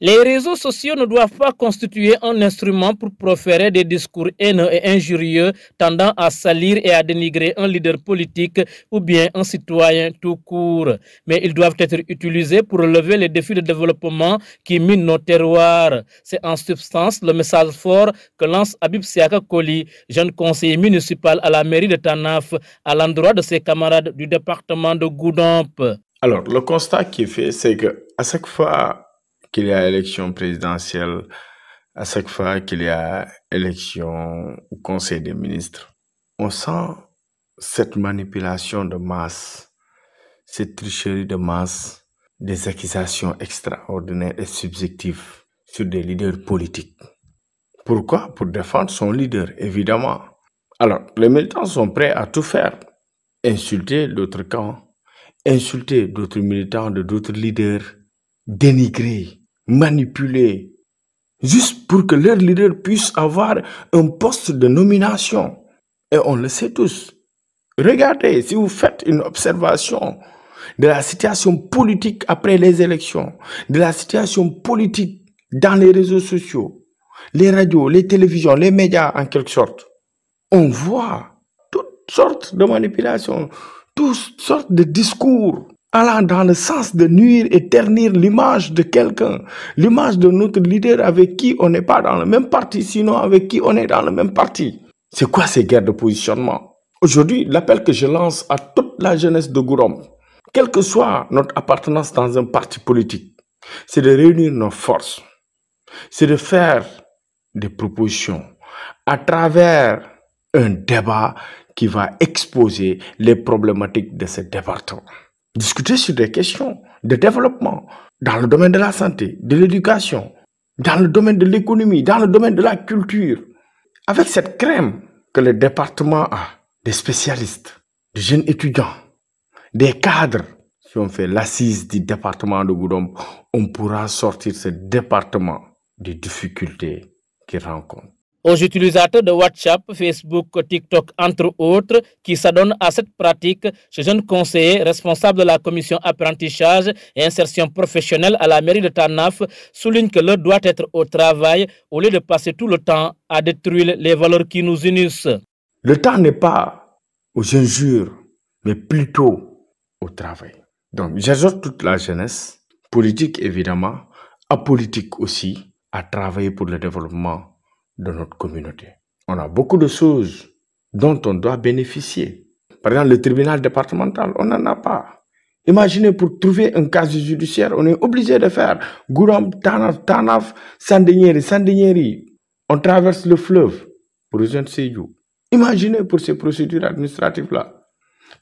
Les réseaux sociaux ne doivent pas constituer un instrument pour proférer des discours haineux et injurieux tendant à salir et à dénigrer un leader politique ou bien un citoyen tout court. Mais ils doivent être utilisés pour relever les défis de développement qui minent nos terroirs. C'est en substance le message fort que lance Habib Siaka Koli, jeune conseiller municipal à la mairie de Tanaf, à l'endroit de ses camarades du département de Goudomp. Alors, le constat qui est fait, c'est que à chaque fois qu'il y a élection présidentielle, à chaque fois qu'il y a élection au Conseil des ministres, on sent cette manipulation de masse, cette tricherie de masse, des accusations extraordinaires et subjectives sur des leaders politiques. Pourquoi? Pour défendre son leader, évidemment. Alors, les militants sont prêts à tout faire. Insulter l'autre camp, insulter d'autres militants, de d'autres leaders, dénigrer, manipuler, juste pour que leur leader puisse avoir un poste de nomination. Et on le sait tous. Regardez, si vous faites une observation de la situation politique après les élections, de la situation politique dans les réseaux sociaux, les radios, les télévisions, les médias en quelque sorte, on voit toutes sortes de manipulations, toutes sortes de discours allant dans le sens de nuire et ternir l'image de quelqu'un, l'image de notre leader avec qui on n'est pas dans le même parti, sinon avec qui on est dans le même parti. C'est quoi ces guerres de positionnement? Aujourd'hui, l'appel que je lance à toute la jeunesse de Goudomp, quelle que soit notre appartenance dans un parti politique, c'est de réunir nos forces, c'est de faire des propositions à travers un débat qui va exposer les problématiques de ce département. Discuter sur des questions de développement dans le domaine de la santé, de l'éducation, dans le domaine de l'économie, dans le domaine de la culture. Avec cette crème que le département a, des spécialistes, des jeunes étudiants, des cadres, si on fait l'assise du département de Goudomp, on pourra sortir ce département des difficultés qu'il rencontre. Aux utilisateurs de WhatsApp, Facebook, TikTok, entre autres, qui s'adonnent à cette pratique, ce jeune conseiller responsable de la commission apprentissage et insertion professionnelle à la mairie de Tanaf souligne que l'heure doit être au travail au lieu de passer tout le temps à détruire les valeurs qui nous unissent. Le temps n'est pas aux injures, mais plutôt au travail. Donc, j'exhorte toute la jeunesse, politique évidemment, apolitique aussi, à travailler pour le développement de notre communauté. On a beaucoup de choses dont on doit bénéficier. Par exemple, le tribunal départemental, on n'en a pas. Imaginez, pour trouver un casier judiciaire, on est obligé de faire Goudomp, Tanaf, Sandiniéry. On traverse le fleuve pour rejoindre Sédhiou. Imaginez pour ces procédures administratives-là.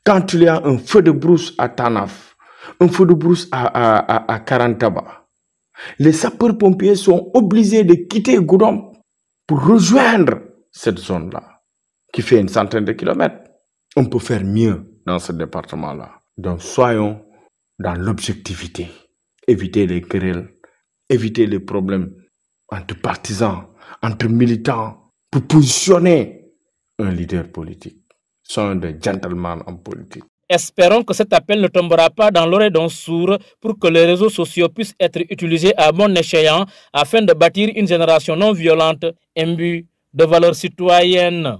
Quand il y a un feu de brousse à Tanaf, un feu de brousse à Karantaba, les sapeurs-pompiers sont obligés de quitter Goudomp pour rejoindre cette zone-là, qui fait une centaine de kilomètres. On peut faire mieux dans ce département-là. Donc, soyons dans l'objectivité. Éviter les querelles, éviter les problèmes entre partisans, entre militants, pour positionner un leader politique. Soyons des gentlemen en politique. Espérons que cet appel ne tombera pas dans l'oreille d'un sourd pour que les réseaux sociaux puissent être utilisés à bon escient afin de bâtir une génération non violente imbue de valeurs citoyennes.